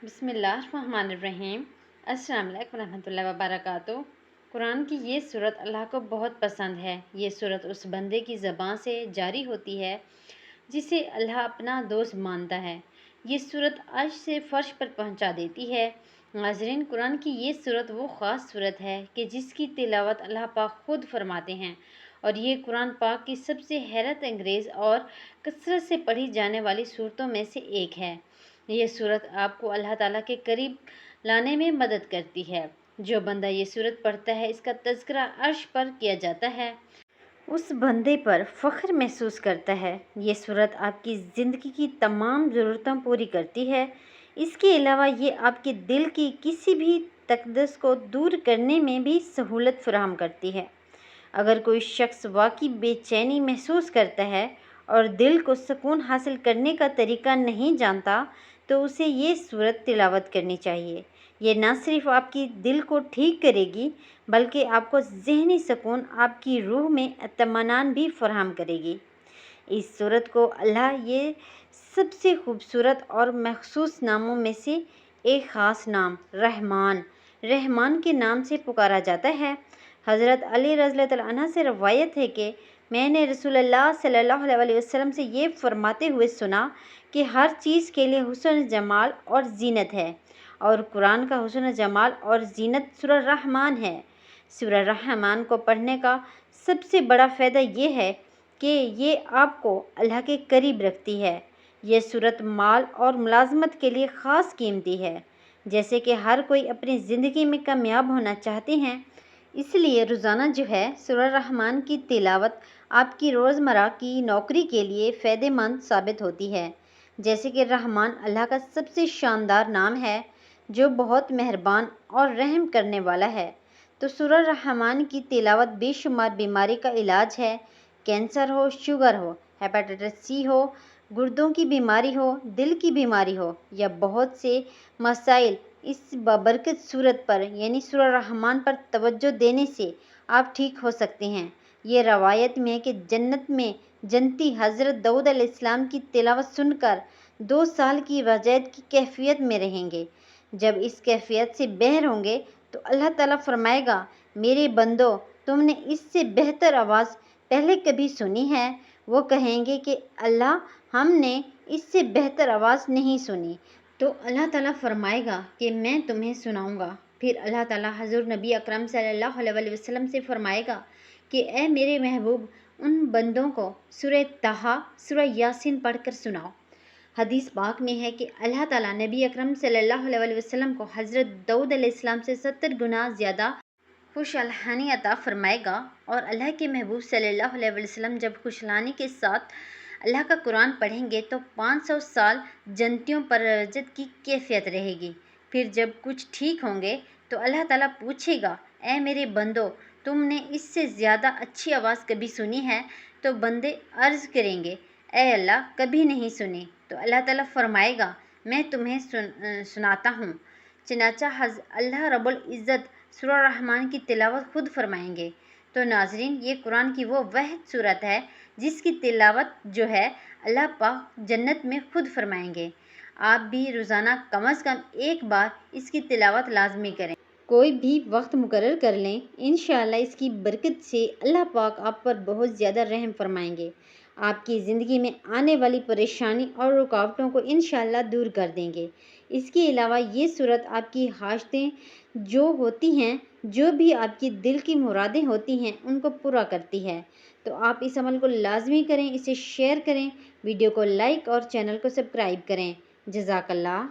بسم اللہ الرحمن الرحیم۔ السلام علیکم ورحمۃ اللہ وبرکاتہ۔ قرآن کی یہ سورت اللہ کو بہت پسند ہے۔ یہ سورت اس بندے کی زبان سے جاری ہوتی ہے جسے اللہ اپنا دوست مانتا ہے۔ یہ سورت عرش سے فرش پر پہنچا دیتی ہے۔ ناظرین، قرآن کی یہ سورت وہ خاص سورت ہے کہ جس کی تلاوت اللہ پاک خود فرماتے ہیں، اور یہ قرآن پاک کی سب سے حیرت انگیز اور کثرت سے پڑھی جانے والی سورتوں میں سے ایک ہے۔ یہ سورت آپ کو اللہ تعالیٰ کے قریب لانے میں مدد کرتی ہے۔ جو بندہ یہ سورت پڑھتا ہے، اس کا تذکرہ عرش پر کیا جاتا ہے، اس بندے پر فخر محسوس کرتا ہے۔ یہ سورت آپ کی زندگی کی تمام ضرورتیں پوری کرتی ہے۔ اس کے علاوہ یہ آپ کے دل کی کسی بھی تقدس کو دور کرنے میں بھی سہولت فراہم کرتی ہے۔ اگر کوئی شخص واقعی بے چینی محسوس کرتا ہے اور دل کو سکون حاصل کرنے کا طریقہ نہیں جانتا، تو اسے یہ سورت تلاوت کرنی چاہیے۔ یہ نہ صرف آپ کی دل کو ٹھیک کرے گی، بلکہ آپ کو ذہنی سکون، آپ کی روح میں اطمینان بھی فراہم کرے گی۔ اس سورت کو اللہ یہ سب سے خوبصورت اور مخصوص ناموں میں سے ایک خاص نام رحمان کے نام سے پکارا جاتا ہے۔ حضرت علی رضی اللہ عنہ سے روایت ہے کہ میں نے رسول اللہ صلی اللہ علیہ وسلم سے یہ فرماتے ہوئے سنا کہ ہر چیز کے لیے حسن جمال اور زینت ہے، اور قرآن کا حسن جمال اور زینت سورہ رحمان ہے۔ سورہ رحمان کو پڑھنے کا سب سے بڑا فائدہ یہ ہے کہ یہ آپ کو اللہ کے قریب رکھتی ہے۔ یہ سورت مال اور ملازمت کے لیے خاص قیمتی ہے۔ جیسے کہ ہر کوئی اپنی زندگی میں کامیاب ہونا چاہتے ہیں، اس لیے روزانہ سورہ رحمان کی تلاوت آپ کی روزمرہ کی نوکری کے لیے فائدہ مند ثابت ہوتی ہے۔ جیسے کہ رحمان اللہ کا سب سے شاندار نام ہے جو بہت مہربان اور رحم کرنے والا ہے۔ تو سورہ رحمان کی تلاوت بے شمار بیماری کا علاج ہے۔ کینسر ہو، شوگر ہو، ہیپاٹائٹس سی ہو، گردوں کی بیماری ہو، دل کی بیماری ہو، یا بہت سے مسائل، اس بابرکت سورت پر یعنی سورہ رحمان پر توجہ دینے سے آپ ٹھیک ہو سکتے ہیں۔ یہ روایت میں ہے کہ جنت میں جنتی حضرت داؤد علیہ السلام کی تلاوت سن کر 2 سال کی وجاہت کی کیفیت میں رہیں گے۔ جب اس کیفیت سے بہر ہوں گے تو اللہ تعالیٰ فرمائے گا، میرے بندو، تم نے اس سے بہتر آواز پہلے کبھی سنی ہے؟ وہ کہیں گے کہ اللہ، ہم نے اس سے بہتر آواز نہیں سنی۔ تو اللہ تعالیٰ فرمائے گا کہ میں تمہیں سناؤں گا۔ پھر اللہ تعالیٰ حضور نبی اکرم صلی اللہ علیہ وسلم سے فرمائے گا کہ اے میرے محبوب، ان بندوں کو سورہ طٰہٰ، سورہ یاسین پڑھ کر سناؤ۔ حدیث پاک میں ہے کہ اللہ تعالیٰ نبی اکرم صلی اللہ علیہ وسلم کو حضرت داؤد علیہ السلام سے 70 گنا زیادہ خوشحالی عطا فرمائے گا، اور اللہ کے محبوب صلی اللہ علیہ وسلم جب خوشحالی کے ساتھ اللہ کا قرآن پڑھیں گے تو 500 سال جنتیوں پر رجت کی کیفیت رہے گی۔ پھر جب کچھ ٹھیک ہوں گے تو اللہ تعالیٰ پوچھے گا، اے میرے بندو، تم نے اس سے زیادہ اچھی آواز کبھی سنی ہے؟ تو بندے عرض کریں گے، اے اللہ، کبھی نہیں سنی۔ تو اللہ تعالیٰ فرمائے گا، میں تمہیں سناتا ہوں۔ چنانچہ اللہ رب العزت سورہ رحمان کی تلاوت خود فرمائیں گے۔ تو ناظرین، یہ قرآن کی وہ واحد سورت ہے جس کی تلاوت اللہ پاک جنت میں خود فرمائیں گے۔ آپ بھی روزانہ کم از کم ایک بار اس کی تلاوت لازمی کریں۔ کوئی بھی وقت مقرر کر لیں، انشاءاللہ اس کی برکت سے اللہ پاک آپ پر بہت زیادہ رحم فرمائیں گے۔ آپ کی زندگی میں آنے والی پریشانی اور رکاوٹوں کو انشاءاللہ دور کر دیں گے۔ اس کے علاوہ یہ سورت آپ کی حاجتیں جو ہوتی ہیں، جو بھی آپ کی دل کی مرادیں ہوتی ہیں، ان کو پورا کرتی ہے۔ تو آپ اس عمل کو لازمی کریں، اسے شیئر کریں، ویڈیو کو لائک اور چینل کو سبسکرائب کریں۔ جزاک اللہ۔